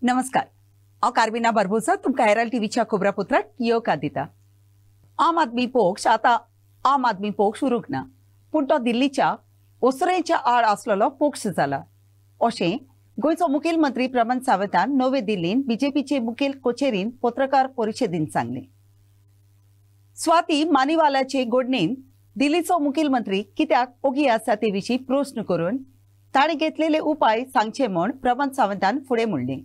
नमस्कार हांव कार्बिना बारबोसा तुमकां हेराल्ड टीव्हीच्या खबरापत्रांत येवकार दिता। आम आदमी पक्ष आतां आम आदमी पक्ष उरूंक ना, पूण तो दिल्लीच्या ओसरेच्या आड आसलेलो पक्ष जाला अशें गोंयचो मुखेल मंत्री प्रमोद सावंतान नवी दिल्लींत बीजेपीचे मुखेल कचेरींत पत्रकार परिशदेंत सांगलें। स्वाती मानीवालाचे घडणेंत दिल्लीचो मुखेल मंत्री कित्याक ओगी आसा ते विशीं प्रस्न करून ताणें घेतलेले उपाय सांगचे म्हूण प्रमोद सावंतान फुडें म्हणलें।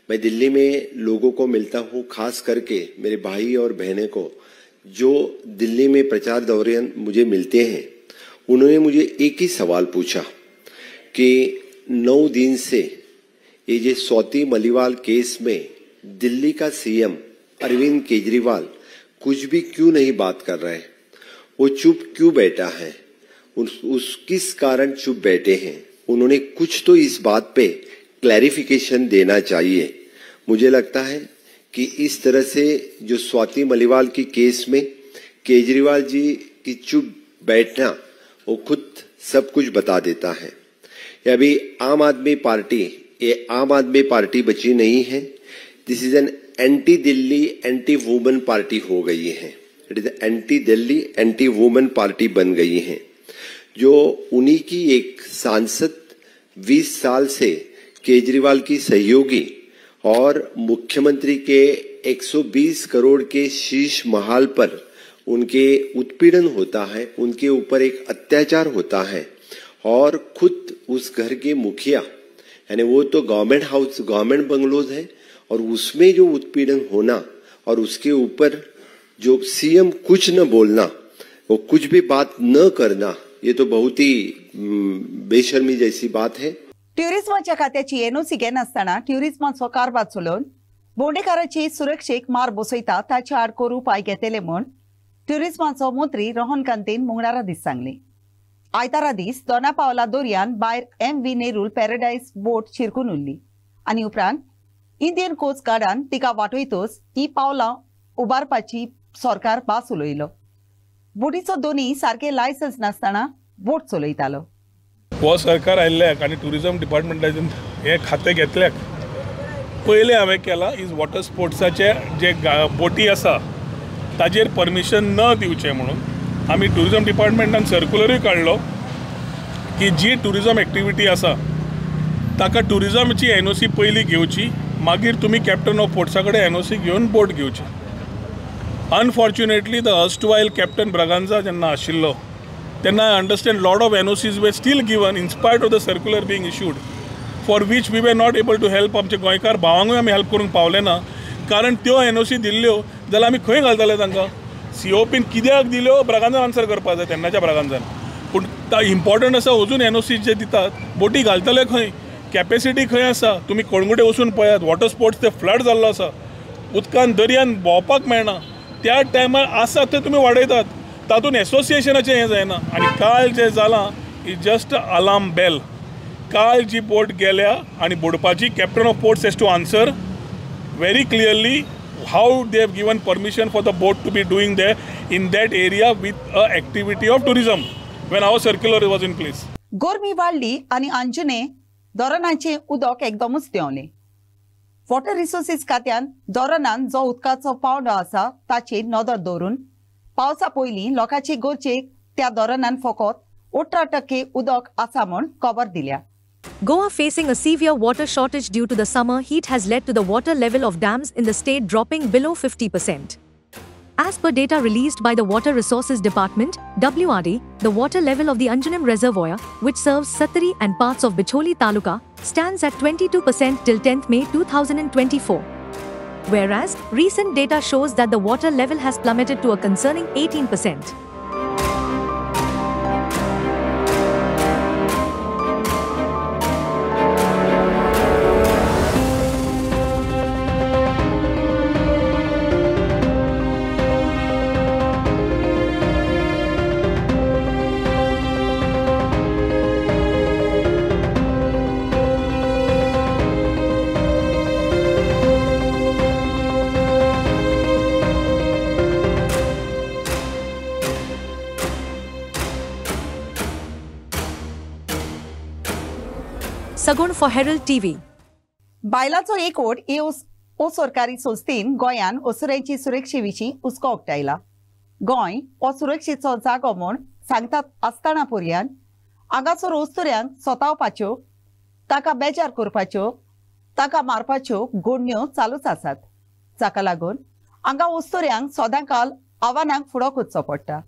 मैं दिल्ली में लोगों को मिलता हूं, खास करके मेरे भाई और बहनें को जो दिल्ली में प्रचार दौरान मुझे मिलते हैं। उन्होंने मुझे एक ही सवाल पूछा कि 9 दिन से ये जो स्वाति मलीवाल केस में दिल्ली का सीएम अरविंद केजरीवाल कुछ भी क्यों नहीं बात कर रहे, वो चुप क्यों बैठा है, किस कारण चुप बैठे हैं। उन्होंने कुछ तो इस बात पे क्लैरिफिकेशन देना चाहिए। मुझे लगता है कि इस तरह से जो स्वाति मलीवाल की केस में केजरीवाल जी की चुप बैठना वो खुद सब कुछ बता देता है। ये अभी आम आदमी पार्टी बची नहीं है। This is an anti Delhi anti women party हो गई है। It is anti Delhi anti women party बन गई है, जो उन्हीं की एक सांसद 20 साल से केजरीवाल की सहयोगी और मुख्यमंत्री के 120 करोड़ के शीश महल पर उनके उत्पीड़न होता है, उनके ऊपर एक अत्याचार होता है और खुद उस घर के मुखिया यानी वो तो गवर्नमेंट बंगलोज है और उसमें जो उत्पीड़न होना और उसके ऊपर जो सीएम कुछ न बोलना, वो कुछ भी बात न करना, ये तो बहुत ही बेशर्मी जैसी बात है। ट्युरिझमाच्या खात्याची एनओसी घेनासतना ट्युरिझमाचो कारभार चलोवन भोंवडेकारांची सुरक्षेक मार बसयता ताचे आड करू उपाय घेतले म्हूण ट्युरिझमाचो मंत्री रोहन कांतेन मंगळारा दीस सांगलें। आयतारा दीस दोनापावला दर्यान भायर MV नेरूल पॅराडायज बोट शिरकून उरली आनी उपरांत इंडियन कोस्ट गार्डान तिका वाटयतच ही पावलां उबारपाची सरकार भास उलयलो। बोटीचो दोनी सारके लायसन्स नासतना बोट चलयतालो। हो सरकार आयिल्ल्याक आनी टुरिझम डिपार्टमेंटाचे हे खातें घेतल्याक पयलें हांवें केलां इज वॉटर स्पोर्ट्साचे जे बोटी आसा ताजेर परमिशन न दिवचें म्हणून आमी टुरिझम डिपार्टमेंटान सर्क्युलरूय काडलो की जी टुरिझम एक्टिविटी आसा ताका टुरिझमाची एनओसी पयलीं घेवची, मागीर तुमी कॅप्टन ऑफ पोर्ट्सा कडेन एनओसी घेवन बोट घेवची। अनफॉर्च्युनेटली द अर्स्टवायल कॅप्टन ब्रागांझा जेन्ना आशिल्लो तेन्ना I understand lot of NOCs were still given in spite of the circular being issued, for which we were not able to help आमचे गोंयकार भावांकूय आमी हेल्प करूंक पावले ना, कारण त्यो NOC दिल्ल्यो जाल्यार आमी खंय घालताले तांकां। COPन कित्याक दिल्यो ब्रागांझान आन्सर करपाक जाय तेन्नाच्या ब्रागांझान, पूण इम्पॉर्टंट आसा अजून NOC जे दितात बोटी घालतले खंय, कॅपेसिटी खंय आसा, तुमी कोणगुटे वचून पळयात। वॉटर स्पोर्ट्स ते फ्लड जाल्लो आसा, उदकान दर्यान भोंवपाक मेळना, त्या टायमार आसा थंय तुमी वाडयतात, तातून एसोसिएशनाचें हें जायना। आनी काल जें जालां इज जस्ट अलार्म बेल। काल जी बोट गेल्या आनी बुडपाची captain of ports has to answer very clearly how they have given permission for the boat to be doing they in that area with a activity of tourism when our circular was in place. गरमी वाडली आनी अंजुने धरणाचें उदक एकदमूच देंवलें। Water resources खात्यान धरणान जो उदकाचो पावंडो आसा ताचेर नदर दवरून पावसा पयलीं लोकांचे गरजेक त्या धरणान फकत 18% उदक आसा म्हूण खबर दिल्या। Goa facing a severe water shortage due to the summer heat has led to the water level of dams in the state dropping below 50%. As per data released by the Water Resources Department, WRD, the water level of the Anjanam Reservoir, which serves Sattari and parts of Bicholi Taluka, stands at 22% till 10th May 2024. Whereas, recent data shows that the water level has plummeted to a concerning 18%. Sagun for Herald TV. बायलांचो एकवट हे असरकारी संस्थेन गोंयान ओसऱ्यांची सुरक्षे विशीं हुस्को उक्तायला. गोंय हो सुरक्षेचो जागो म्हूण सांगतात आसतना पर्यान हांगासर ओस्तुऱ्यांक सोतावपाच्यो, ताका बेजार करपाच्यो, ताका मारपाच्यो घडण्यो चालूच आसात. जाका लागून हांगा ओस्तुऱ्यांक सदांकाल आव्हानांक फुडो करचो पडटा.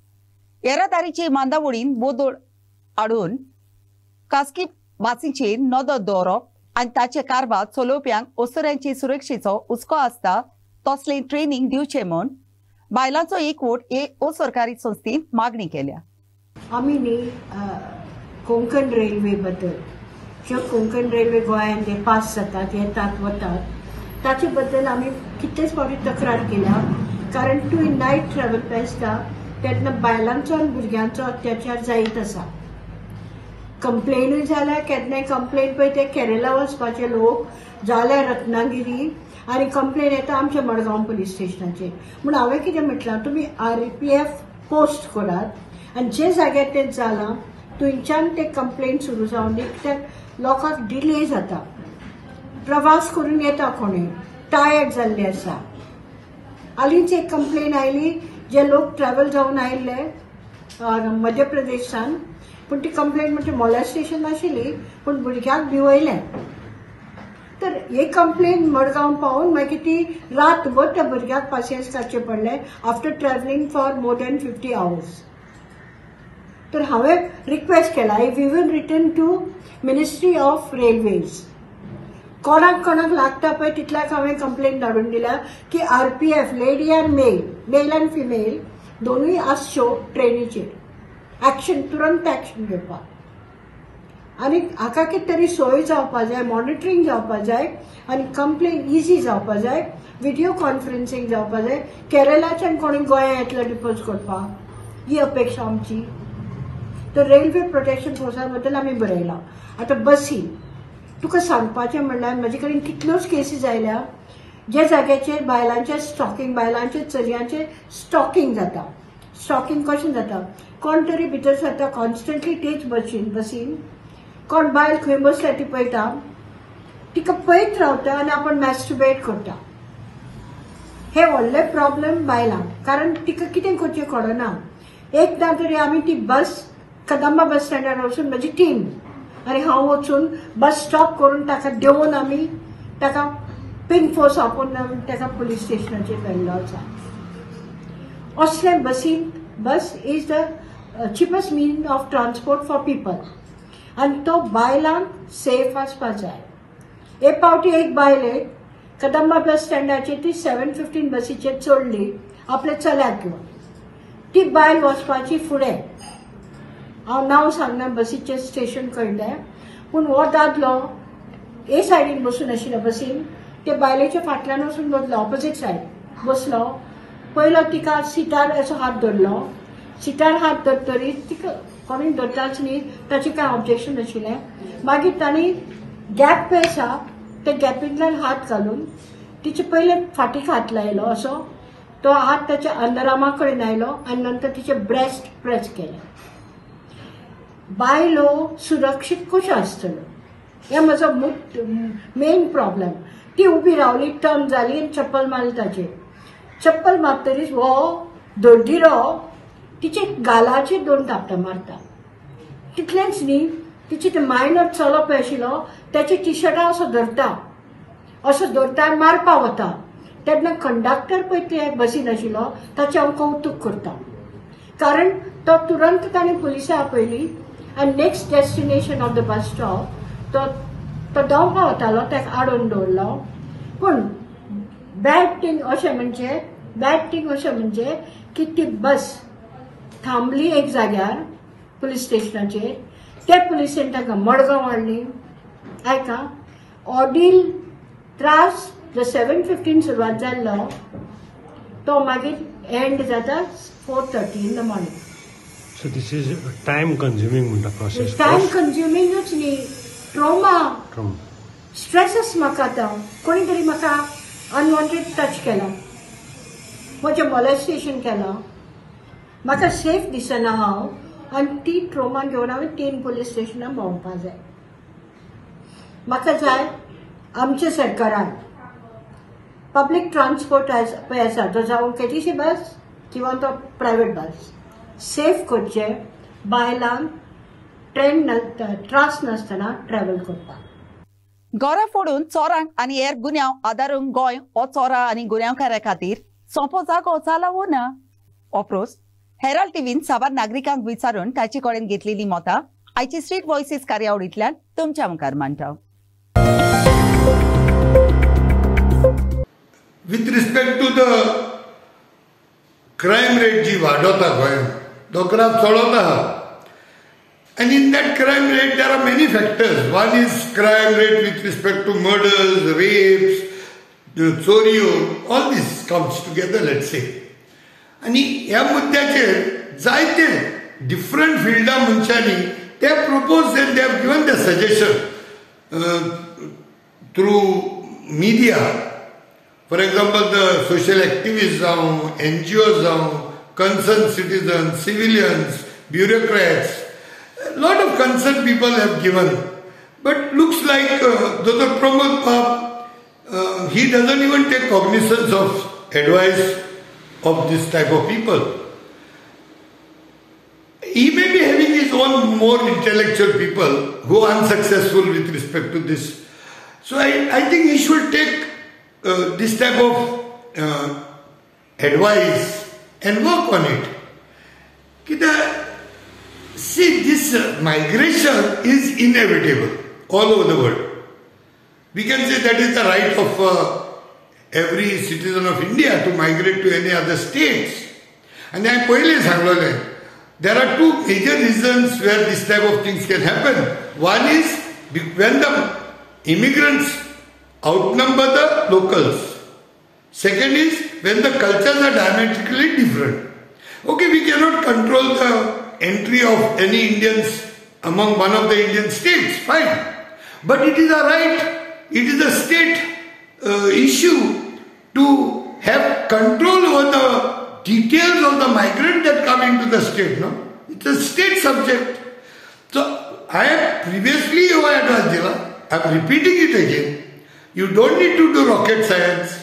येरादारीचे मांदावळीन बोदोड हाडून खासगी बासींचेर नदर दवरप आनी ताचे कारभार चलोवप्यांक ओस्तुऱ्यांचे सुरक्षेचो हुस्को आसता तसलें ट्रेनिंग दिवचें म्हूण बायलांचो एकवट हे असरकारी संस्थेन मागणी केल्या. आमी न्ही कोंकण रेल्वे बद्दल ज्यो कोंकण रेल्वे गोंयांत जे पास जातात येतात वतात ताचे बद्दल आमी कितलेच फावटी तक्रार केल्या. कारण टू नायट ट्रॅव्हल पेसता तेन्ना बायलांचो आनी भुरग्यांचो अत्याचार जायत आसा. कंप्लेनूय जाल्यार केन्नाय कंप्लेन पळय ते केरला वचपाचे लोक जाल्यार रत्नागिरी आनी कंप्लेन येता आमच्या मडगांव पुलीस स्टेशनाचेर. म्हूण हांवें कितें म्हटलां तुमी RPF पोस्ट करात आनी जे जाग्यार तें जालां थंयच्यान ते कंप्लेन सुरू जावन दी. कित्याक लोकांक डिले जाता, प्रवास करून येता कोणूय टायर्ड जाल्ले आसा. हालींच एक कंप्लेन आयली जे लोक ट्रॅव्हल जावन आयिल्ले मध्य प्रदेशान, पूण ती कंप्लेन म्हणजे मॉलेस्टेशन नाशिल्ली पूण भुरग्यांक भिवयलें. तर हे कंप्लेन मडगांव पावून मागीर ती रातभर त्या भुरग्याक पासियेंस काडचें पडलें after travelling for more than 50 hours. तर हांवें रिक्वेस्ट केला, I even written to ministry of railways. कोणाक लागता पळय तितल्याक हांवें कंप्लेन धाडून दिल्या की RPF lady end male and female दोनूय आसच्यो ट्रेनीचेर एक्शन, तुरंत एक्शन घेवपाक. आनी हाका कितें तरी सोय जावपा जाय, मॉनिटरींग जावपा जाय आनी कंप्लेन इजी जावपा जाय, व्हिडिओ कॉन्फरन्सिंग जावपा जाय. केरलाच्यान कोणी गोंया येतलो डिपोज करपाक, ही अपेक्षा आमची. तर रेल्वे प्रोटेक्शन फोर्सा बद्दल आमी बरयलां. आतां बसी तुका सांगपाचें म्हणल्यार म्हजे कडेन कितल्योच केसीस आयल्या जे जाग्याचेर बायलांचे चलयांचे स्टॉकिंग जाता. स्टॉकिंग कशें जाता, कोण तरी भितर सरता कॉन्स्टंटली तेच बसीन, कोण बायल खंय बसल्या ती पळयता, तिका पळयत रावता आनी आपण मॅस्टुबेट करता. हे व्हडले प्रॉब्लेम बायलांक, कारण तिका कितें करचें कळना. एकदां तरी आमी ती बस कदंबा बस स्टँडार वचून म्हजी टीम आनी हांव वचून बस स्टॉप करून ताका देंवन आमी ताका पिंक फोर्स आपोवन ताका पुलीस स्टेशनाचेर व्हेल्लो आसा. असले bus is the cheapest mean of transport for people आनी तो बायलांक सेफ आसपा जाय. हे पावटी एक बायलेक कदंबा बस स्टँडाचेर ती 7:15 बसीचेर चडली आपल्या चल्याक घेवन. ती बायल वचपाची फुडें, हांव नांव सांगना बसीचें स्टेशन कळ्ळें, पूण हो दादलो हे सायडीन बसून आशिल्लो बसीन, ते बायलेच्या फाटल्यान वचून बसलो, ऑपोजीट सायड बसलो. पयलो तिका सिटार असो हात धरलो. सिटार हात धरतरी तिका कोणी धरताच न्ही, ताचें कांय ऑब्जेक्शन नाशिल्लें. मागीर तांणी गॅप पळय आसा त्या गॅपींतल्यान हात घालून तिचे पयले फाटीक हात लायलो असो, तो हात त्याच्या अंडरआर्मा कडेन आयलो आनी नंतर तिचे ब्रेस्ट प्रेस केले. बायलो सुरक्षीत कश्यो आसतल्यो हें म्हजो मेन प्रॉब्लेम. ती उबी रावली, टर्न जाली आनी चप्पल मारली ताचेर. चप्पल मारतरीच हो दोड्डीरो तिचे गालाचेर 2 थापटां मारता. तितलेंच न्ही, तिचे ते मायनर चलो पळय आशिल्लो त्याचे टी-शर्टां असो धरता मारपा वता. तेन्ना कंडक्टर पळय ते बसीन आशिल्लो ताचें हांव कौतूक करता, कारण तो तुरंत ताणें पुलिसां आपयली आनी next destination of the bus stop तो धांवपा वतालो, ताका आडोवन दवरलो. पूण बॅड थिंग अशें म्हणजे की ती बस थांबली एक जाग्यार पुलीस स्टेशनाचेर, ते पुलिसेन ताका मडगांव हाडली. आयका ऑर्डील त्रास जो 7:15 सुरवात जाल्लो तो मागीर एंड जाता 4:30 in the morning. So this is time consuming म्हणटा प्रोसेस. टायम कन्ज्युमिंगूच न्ही, ट्रॉमा स्ट्रेसस म्हाका आतां कोणी तरी म्हाका अनवॉन्टेड टच केला, म्हजें मॉलेस्टेशन केलां, म्हाका सेफ दिसना हांव आनी ती ट्रॉमा घेवन हांवें 3 पुलीस स्टेशनां भोंवपा जाय. म्हाका जाय आमच्या सरकारान पब्लीक ट्रान्सपोर्ट पळय आसा तो जावं केटीसी बस किंवा तो प्रायवेट बस सेफ करचे बायलांक त्रास नासतना ट्रॅव्हल करपाक। घरां फोडून चोरांक आनी हेर गुन्यांव आदारूंक गोंय हो चोरां आनी गुन्यांवकारां खातीर सोंपो जागो जाला वो ना? ओप्रोस हेराल्ड टीव्हीन साबार नागरिकांक विचारून ताचे कडेन घेतलेली मतां आयची स्ट्रीट व्हॉयसीस कार्यावळींतल्यान तुमच्या मुखार मांडटा। With respect to the crime rate जी वाडोता गोंयांत तो ग्राफ चडत आहा and in that crime rate there are many factors. One is crime rate with respect to murders, rapes, चोरयो, all this comes together, let's say. आणि ह्या मुद्द्याचेर जायते different फिल्डा मनशांनी ते propose and they have given their suggestion through media. For example, the social activists, NGOs, concerned citizens, civilians, bureaucrats, a lot of concerned people have given. But looks like Dr. Pramod Pap, he doesn't even take cognizance of advice of this type of people. He may be having his own more intellectual people who are unsuccessful with respect to this. So I think he should take this type of advice and work on it. See, this migration is inevitable all over the world. We can say that is the right of every citizen of India to migrate to any other states. And I पहिले सांगलेले, there are two major reasons where this type of things can happen. One is when the immigrants outnumber the locals. Second is when the cultures are diametrically different. Okay, we cannot control the entry of any Indians among one of the Indian states, fine. But it is a right, it is a state issue to have control over the details of the migrant that come into the state, no? It's a state subject. So, I have previously advised you, I am repeating it again. You don't need to do rocket science.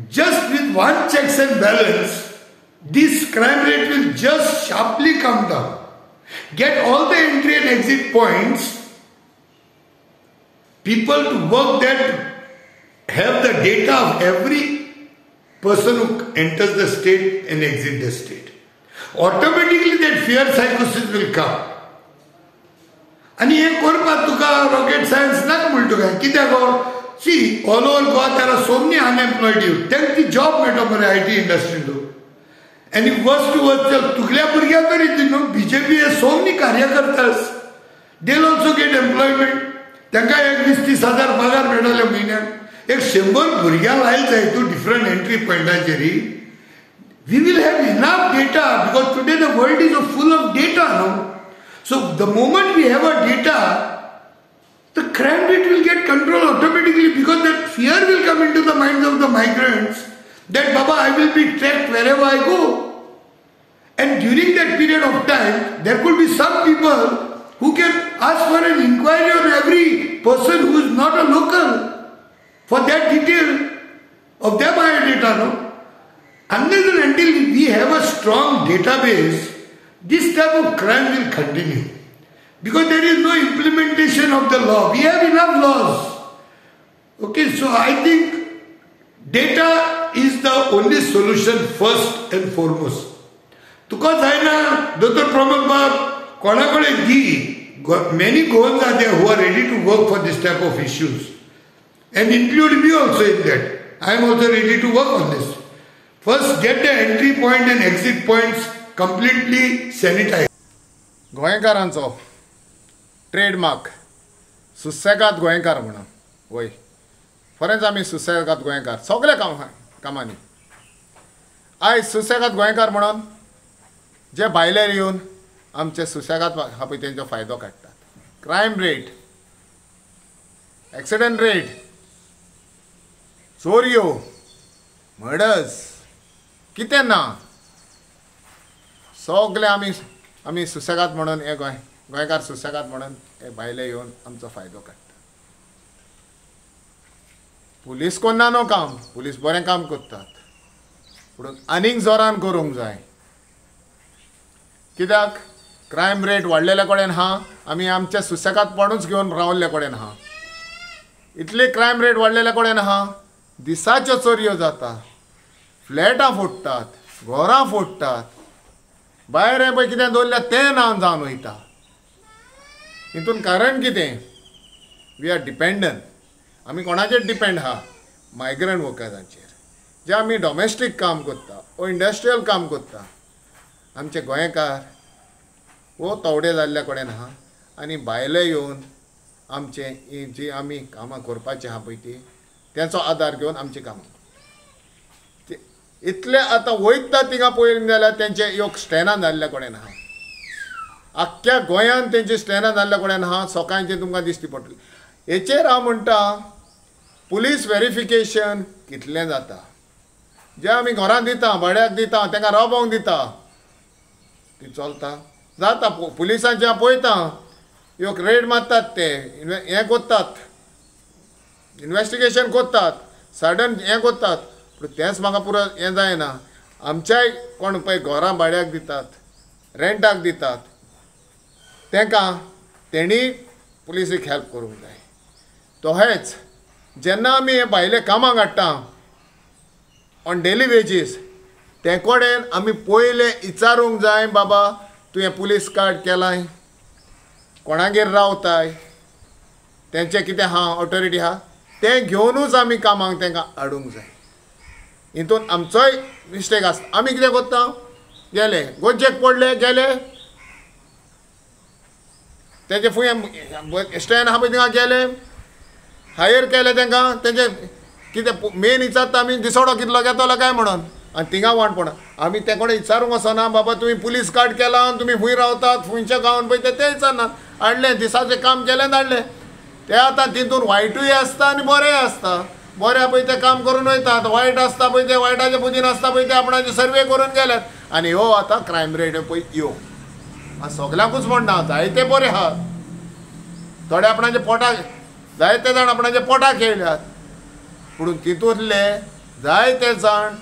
Just with one checks and balance, this crime rate will just sharply come down. Get all the entry and exit points, people to work that, have the data of every person who enters the state and exits the state. Automatically that fear psychosis will come. आणि हे करपाक तुका rocket science नाका म्हणटा तुका कित्याक see all over Goa there are so many unemployed youth तांकां ती job मेळटा मरे IT इंडस्ट्रीन आनी वर्स्ट टू वर्स्ट तुगल्या भुरग्यांक तरी ती न्हू BJP हे so many कार्यकर्तास they will also get employment तांकां एक 20-30 हजार पगार मेळटले म्हयन्याक एक 100 भुरग्यां लायले जाय तूं डिफरंट एंट्री पॉयंटाचेर we will have enough data because today the world is full of data no. So the moment we have a data, the crime rate will get controlled automatically because that fear will come into the minds of the migrants that Baba, I will be tracked wherever I go. And during that period of time, there could be some people who can ask for an inquiry on every person who is not a local for that detail of their biodata. No? Unless and until we have a strong database, this type of crime will continue because there is no implementation of the law. We have enough laws. Okay, so I think data is the only solution first and foremost. तुका जायना Dr. Pramod Pap कोणाकडे दी. Many Goans are there who are ready to work for this type of issues and include me also in that. I am also ready to work on this. First get the entry point and exit points completely sanitized. गोंयकारांचो trademark सुसेगाद गोंयकार म्हणून वय खरेंच आमी सुसेगाद गोंयकार सगळे कामांनी आयज सुसेगाद गोंयकार म्हणून जे भायले येवन आमचे सुसेगाद हा पळय तेंचो फायदो काडटात. क्रायम रेट, एक्सिडेंट रेट, चोरयो, मर्डर्स कितें ना सगळे आमी सुसेगाद म्हणून हे गोंयकार सुसेगाद म्हणून हे भायले येवन आमचो फायदो काडटा. पुलीस कोन्ना नो काम, पुलीस बरें काम करतात, पूण आनीक जोरान करूंक जाय. कित्याक क्रायम रेट वाडलेल्या कडेन आहा, आमी आमच्या सुसेगादपणूच घेवन रावल्ले कडेन आहा. इतले क्रायम रेट वाडलेल्या कडेन आहा, दिसाच्यो चोरयो जाता, फ्लॅटां फोडटात, घरां फोडटात, भायर हें पळय कितें दवरल्या तें ना जावन वयता. हितून कारण कितें? We are dependent. आमी कोणाचेर डिपेंड आहा? मायग्रंट वर्कर्सांचेर, जे आमी डॉमेस्टीक काम करता वो इंडस्ट्रियल काम करता. आमचे गोंयकार वो तवडे जाल्ल्या कडेन आहा आनी भायले येवन आमचे जी आमी कामां करपाची आहा पळय ती तेंचो आदार घेवन आमची कामां इतले आतां वयता थिंगा पळयलें जाल्यार तेंचे योग स्टॅनां जाल्ल्या कडेन आहा. आख्ख्या गोंयांत तेंचे स्टॅनां जाल्ल्या कडेन आहा. सकाळचें तुमकां दिश्टी पडटलें. हेचेर हांव म्हणटा पुलीस व्हेरिफिकेशन कितलें जाता. जे आमी घरां दिता, भाड्याक दिता, तांकां राबोवंक दिता, ती चलता जाता. पुलिसांचे हांव पळयता योग रेड मारतात, ते हें कोत्तात, इन्वेस्टिगेशन कोत्तात, सडन हें कोत्तात, पूण तेंच म्हाका पुरो हें जायना. आमच्याय कोण पळय घरां भाड्याक दितात, रेंटाक दितात, तांकां तेणी पुलिसीक हेल्प करूंक जाय. तशेंच जेन्ना आमी हे भायले कामाक हाडटा ऑन डेली वेजीस, ते कडेन आमी पयले विचारूंक जाय, बाबा तुवें पुलीस कार्ड केलाय, कोणागेर रावताय, तेंचें कितें आहा, ऑथॉरिटी आहा, तें घेवनूच आमी कामाक तांकां हाडूंक जाय. हितून आमचोय मिस्टेक आसता. आमी कितें करता, गेले गोज्जेक पडले, गेले तेजे फुडें स्टँड आहा पळय थिंगा गेले, हायर केले तांकां, तेंचे कितें मेन विचारता आमी दिसवडो कितलो घेतलो काय म्हणून, आनी थिंगा वांटपणा. आमी ते कडेन विचारूंक वचना, बाबा तुवें पुलीस कार्ड केला, तुमी खूंय रावतात, खंयच्या गांवांत पळय ते विचारनात. हाडलें, दिसाचें काम केलें, धाडलें. ते आतां तितून वायटूय आसता आनी बरेंय आसता. बऱ्या पळय ते काम करून वयतात, वायट आसता पळय ते वायटाचे पुदीन आसता पळय ते आपणाचे सर्वे करून गेल्यात. आनी हो आतां क्रायम रेट पळय यो सगळ्यांकूच म्हणना, जायते बरे आहात, थोडे आपणाचे पोटाक, जायते जाण आपणाचे पोटाक खेळल्यात, पूण तितूंतले जायते जाण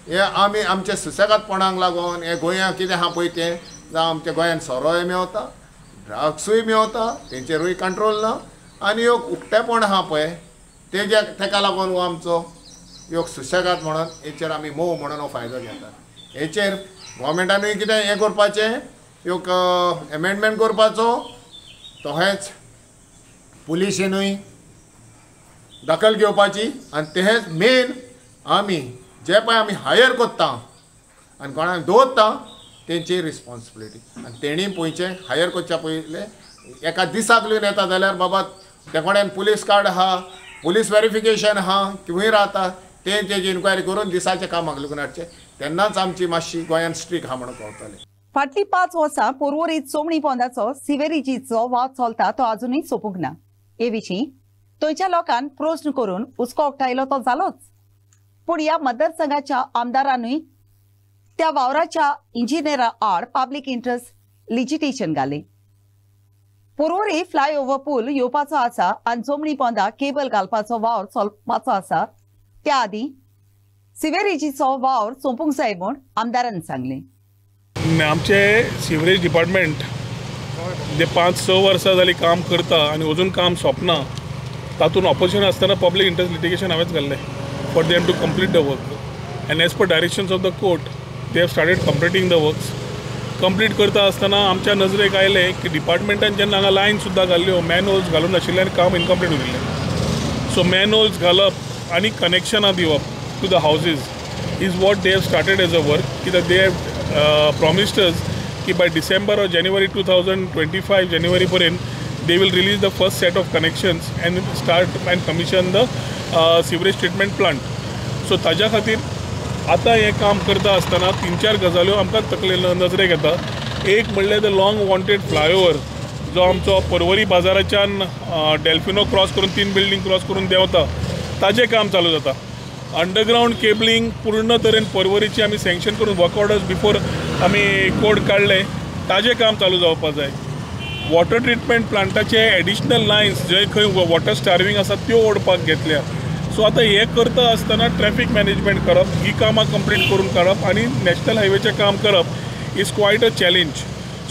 हे आमी आमचे सुसेगादपणाक लागून हे गोंयांत कितें आहा पळय तें, जावं आमच्या गोंयांत सोरोय मेवता, ड्रग्सूय मेवता, तेंचेरूय कंट्रोल ना, आनी ह्यो उक्तेपण आहा पळय तेका लागून हो आमचो ह्यो सुसेगाद म्हणून हेचेर आमी मोव म्हणून हो फायदो घेतात. हेचेर गोवोरमेंटानूय कितें हें करपाचें, ह्यो एमेंडमेंट करपाचो, तशेंच पुलिशेनूय दखल घेवपाची, आनी तेच मेन आमी जे पळय आमी हायर कोत्ता आनी कोणाक दवरता तेंची रिस्पॉन्सिबिलिटी. आनी तेणी पयचे हायर करच्या पयले एका दिसाक लिवन येता जाल्यार बाबा ते कडेन पुलीस कार्ड आहा, पुलीस व्हेरिफिकेशन आहा, खंय रावता तेजी इन्क्वायरी करून दिसाच्या कामाक लागून हाडचे. तेन्नाच आमची मातशी गोंयांत स्ट्रीक आहा म्हणून कळटलें. फाटली 5 वर्सां पर्वरीत चोमणी पोंदाचो सिवेरेजीचो वाद चलता तो अजूनय सोंपूंक ना. हे विशीं थंयच्या लोकांक प्रश्न करून हुस्को उक्तायलो तो जालोच, पूण ह्या मतदारसंघाच्या आमदारांनूय त्या वावराच्या इंजिनियरा आड पब्लीक इंट्रस्ट लिजिटेशन घालें. पर्वरी फ्लायओव्हर पूल येवपाचो आसा आनी चोमणी पोंदा केबल घालपाचो वावर चलपाचो आसा. त्या आदी सिवेरेजीचो वावर सोंपूंक जाय म्हूण आमदारान सांगलें. आमचे सिवरेज डिपार्टमेंट जे 5-6 वर्सां जालीं काम करता आनी अजून काम सोंपना, तातूंत ऑपोजिशन आसतना पब्लीक इंट्रस्ट लिटिगेशन हांवेंच घाल्लें for them to complete the work. And as per directions of the court they have started completing the works. Complete करता आसतना आमच्या नजरेक आयलें की डिपार्टमेंटान जेन्ना हांगा लायन सुद्दां घाल्ल्यो, मॅनहोल्स घालून नाशिल्ले आनी काम इनकम्प्लीट उरलें. सो मॅनहोल्स घालप आनी कनेक्शनां दिवप to the houses is what they have started as a work. कित्याक दे हॅव प्रॉमिस्ड अस की बाय डिसेंबर और जानेवारी 2025 जानेवारी पर्यंत they will release the first set of connections and start and commission the sewage treatment plant. So ताज्या खातीर आतां हें काम करता आसतना 3-4 गजाल्यो आमकां तकले नजरेक येता. एक म्हणल्यार द लॉंग वॉन्टेड फ्लायओव्हर जो आमचो पर्वरी बाजाराच्यान डेल्फिनो क्रॉस करून 3 बिल्डींग क्रॉस करून देंवता, ताजें काम चालू जाता. अंडरग्राउंड केबलिंग पूर्ण तरेन पर्वरीची आमी सँक्शन करून वर्क ऑर्डर्स बिफोर आमी कोड काडले, ताजें काम चालू जावपाक जाय. वॉटर ट्रिटमेंट प्लांटाचे एडिशनल लायन्स जे खंय वॉटर स्टार्विंग आसा त्यो ओडपाक घेतल्या. सो आता हे करता आसतना ट्रॅफिक मॅनेजमेंट करप, ही कामां कंप्लीट करून काडप आनी नॅशनल हायवेचें काम करप is quite a challenge.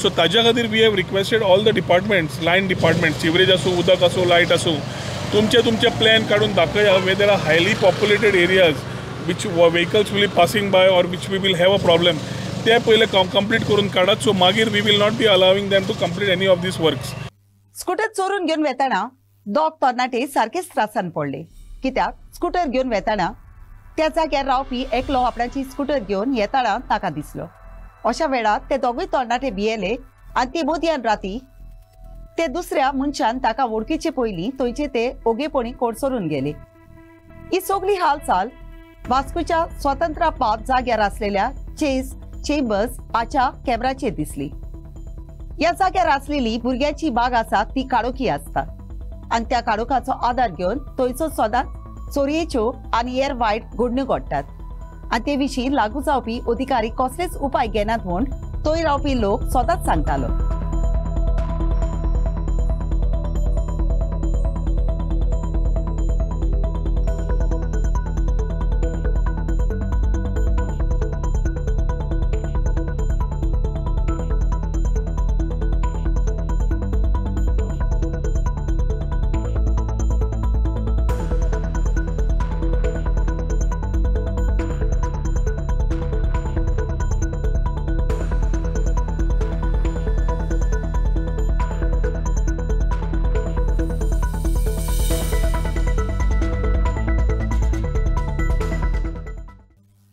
So ताज्या खातीर we have requested all the departments, line department, sewerage आसूं, उदक आसूं, लायट आसूं, तुमचे प्लॅन काडून दाखया where there are highly populated areas which vehicles will be passing by or which we will have a problem. ते पयले कंप्लीट करून काडात. सो मागीर we will not be allowing them to complete any of these works. Scooter चोरून घेवन वेताना दोग तरणाटे सारकेच त्रासान पडले. कित्याक स्कूटर घेवन वेताना त्या जाग्यार रावपी एकलो आपणाची स्कूटर घेवन येताना ताका दिसलो. अशा वेळार ते दोगूय तरणाटे भियेले आनी ते मदयान राती ते दुसऱ्या मनशान ताका वळखीचे पयलीं थंयचे ते ओगेपणी कोडसरून गेले. ही सगळी हालचाल वास्कोच्या स्वतंत्र पात जाग्यार आसलेल्या चेस चेंबर्स आच्या कॅमेराचेर दिसली. ह्या जाग्यार आसलेली भुरग्यांची बाग आसा ती काडोखी आसता आनी त्या काडोखाचो आदार घेवन थंयचो सदांच चोरयेच्यो आनी हेर वायट घडण्यो घडटात आनी ते विशीं लागू जावपी अधिकारी कसलेच उपाय घेनात म्हूण थंय रावपी लोक सदांच सांगतालो.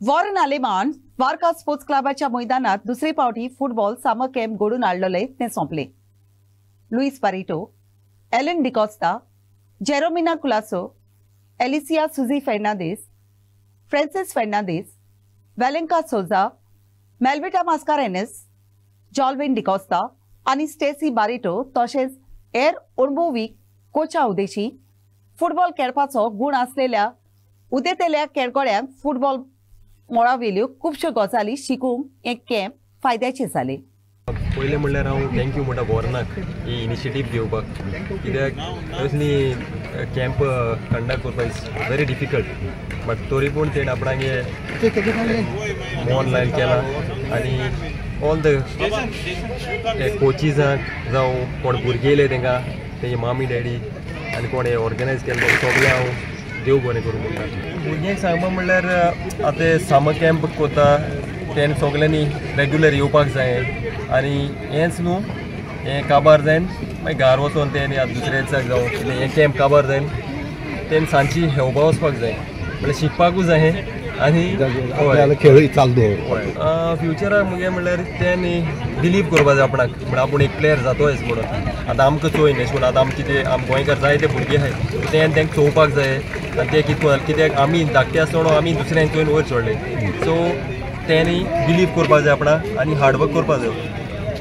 वॉरन आलेमान वार्का स्पोर्ट्स क्लबाच्या मैदानात दुसरी फावटी फुटबॉल समर कॅम्प घडून हाडलेले ते सोंपले. लुईस पारिटो, एलन डिकॉस्टा, जेरोमिना कुलासो, एलिसिया सुझी फेर्नांडीस, फ्रांसिस फेर्नांडीस, वेलेंका सोजा, मेल्विटा मास्कारेनस, जॉल्विन डिकॉस्टा आनी स्टेसी बारिटो तशेंच हेर अणभवी कोचा उदेशी फुटबॉल खेळपाचो गूण आसलेल्या उदेतेल्या खेळगड्यांक फुटबॉल मोळावेल्यो खुबश्यो गजाली शिकूंक एक कॅम्प फायद्याचे जाले. पयलें म्हणल्यार हांव थँक्यू म्हणटा वॉर्नाक ही इनिशिएटीव घेवपाक, कित्याक ऑब्वियसली कॅम्प कंडक्ट करपाक इज व्हेरी डिफिकल्ट, बट तरी पूण तेणें आपणाक मोन लायन केला आनी ऑल द कोचीजांक जावं कोण भुरगे येयले तांकां तेंचे मामी डॅडी आनी कोण हे ऑर्गनायज केल्ले सगळे हांव देव बरें करूं म्हणटा. भुरग्यांक सांगपा म्हणल्यार आतां समर कॅम्प कोता तेन्ना सगल्यांनी रेग्युलर येवपाक जाय आनी हेंच न्हू हें काबार जायन मागीर घार वचोन तें दुसऱ्या दिसाक जावं हें कॅम्प काबार जायन तेन्ना सांजची हेवपा वचपाक जाय म्हणल्यार शिकपाकूय जाय आनी खेळ चालू फ्युचराक मुगे म्हणल्यार तें बिलीव करपा जाय आपणाक म्हणल्यार आपूण एक प्लेयर जातोयच म्हणून. आतां आमकां चोयन एशें करून आतां आमचे ते गोंयकार जायते भुरगे आहाय तें तांकां चोवपाक जाय आनी ते कित्याक आमी धाकटे आसतना आमी दुसऱ्यांक चोयन वयर चडले. सो तेणी बिलीव करपा जाय आपणाक आनी हार्डवर्क करपा जाय,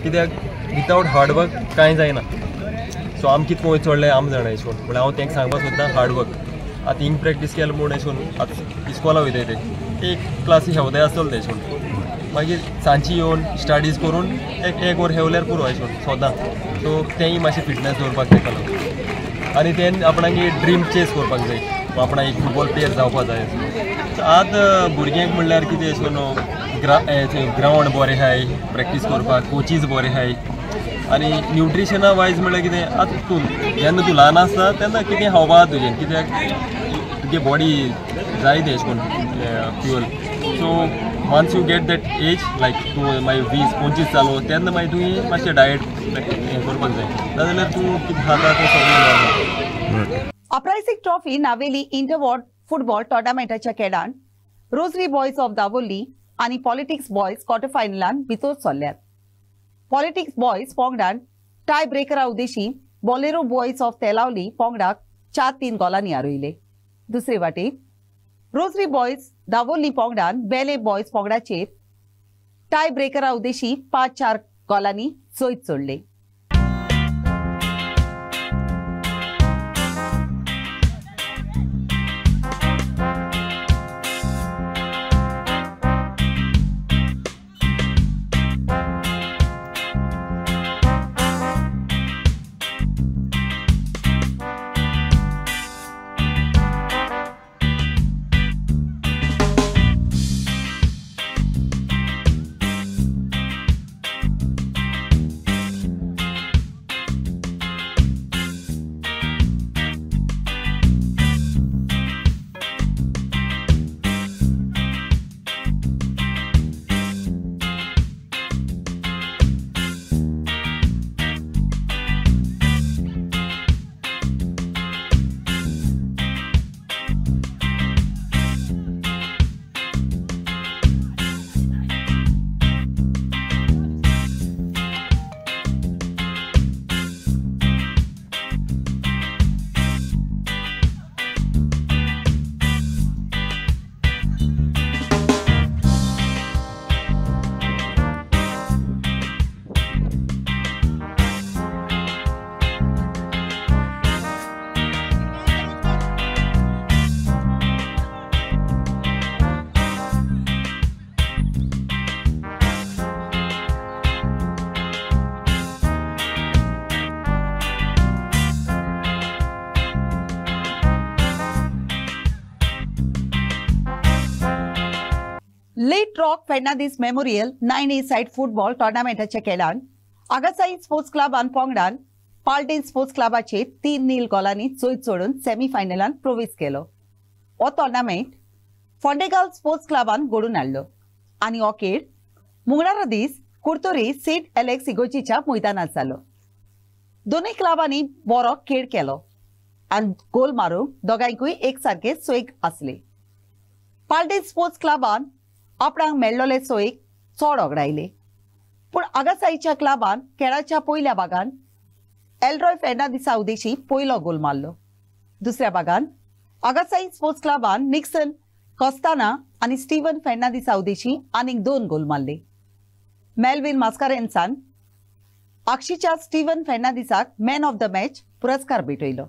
कित्याक विथावट हार्डवर्क कांय जायना. सो आमी कितको वयर चडले आमी जाणा एशें करून म्हणल्यार हांव तांकां सांगपाक सोदतां हार्डवर्क. आतां हिंग प्रॅक्टीस केलें म्हूण एशें करून आतां इस्कॉला वयताय ते एक क्लासी हेवताय आसतलो ते एशें करून मागीर सांजची येवन स्टडीज करून एक वर हेवल्यार पुरो एशें करून सोदां. सो तेंय मातशें फिटनस दवरपाक तेका लागून आनी तें आपणाक ड्रीम चेस करपाक जाय, आपणाक एक फुटबॉल प्लेयर जावपाक जाय. आतां भुरग्यांक म्हणल्यार कितें एशें करून ग्रावंड बरें आहाय प्रॅक्टीस करपाक, कोचीज बरें आहाय आनी न्युट्रिशना वायज म्हणल्यार कितें आतां तूं जेन्ना तूं ल्हान आसता तेन्ना कितें खावपा तुजें, कित्याक तुगे बॉडी जाय तें एशें करून fuel. So once you get that age like तूं मागीर 20-25 जालो तेन्ना मागीर तुवें मातशें डायट हें करपाक जाय, नाजाल्यार तूं कितें खाता तें सगळें. Uprising trophy Navelim inter ward football टोर्नामेंटाच्या खेळांत रोजरी बॉयज ऑफ दाबोली आनी पॉलिटिक्स बॉयज क्वॉर्टर फायनलांत भितर सरल्यात. पॉलिटिक्स बॉयज पंगडान टाय ब्रेकरा उदेशी बोलेरो बॉयज ऑफ तेलावली पंगडाक 4-3 गोलांनी हारयले. दुसरे वाटेन रोजरी बॉयज दाबोली पंगडान बेले बॉयज पंगडाचेर टाय ब्रेकरा उदेशी 5-4 गोलांनी जैत चडले. Rock Fernandes memorial 9A side football टोर्नामेंटाच्या खेळान आगासाई स्पोर्ट्स क्लबान पोंगडान पाल्टेन स्पोर्ट्स क्लबाचे 3-0 गोलांनी चोयत सोडून सेमीफायनलान प्रवेश केलो. हो टोर्नामेंट फोंडेगाल स्पोर्ट्स क्लबान घडून हाडलो आनी हो खेळ मंगळारा दीस कुर्तोरी सेंट एलेक्स इगोर्जीच्या मैदानात जालो. दोनूय क्लबांनी बरो खेळ केलो आनी गोल मारूंक दोगांयकूय एकसारखे सोयीक आसले. पाल्टेन स्पोर्ट्स क्लबान आपणाक मेळ्ळोले सोयीक चड ओगडायले, पूण आगासाईच्या क्लबान खेळाच्या पयल्या भागान एल्रॉय फेर्नांदीसा उदेशी पयलो गोल मारलो. दुसऱ्या भागान आगासाई स्पोर्ट्स क्लबान निक्सन कोस्ताना आनी स्टीवन फेर्नांदीसा उदेशी आनीक 2 गोल मारले. मेल्विन मास्कारेन्सान आक्षीच्या स्टीवन फेर्नांदीसाक मॅन ऑफ द मॅच पुरस्कार भेटयलो.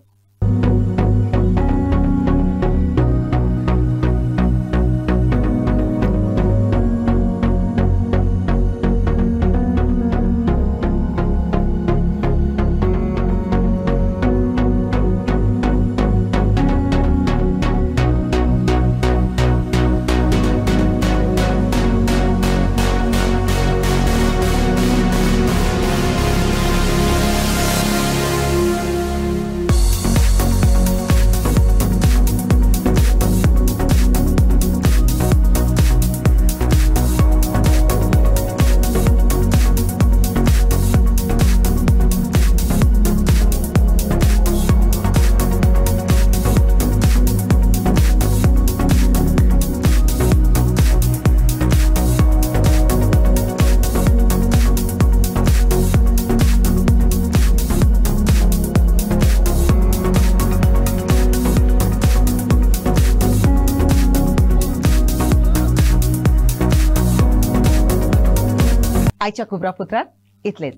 आयच्या खबरापत्रात इतलेच.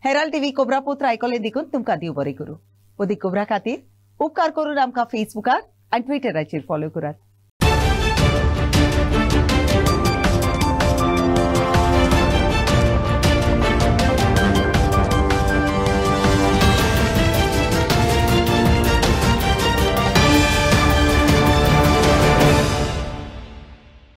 हेराल्ड टीव्ही खबरापत्र आयकले देखून तुमकां देव बरें करूं. अदीक खबरां खातीर उपकार करून आमकां फेसबुकार आनी ट्विटराचेर फॉलो करात.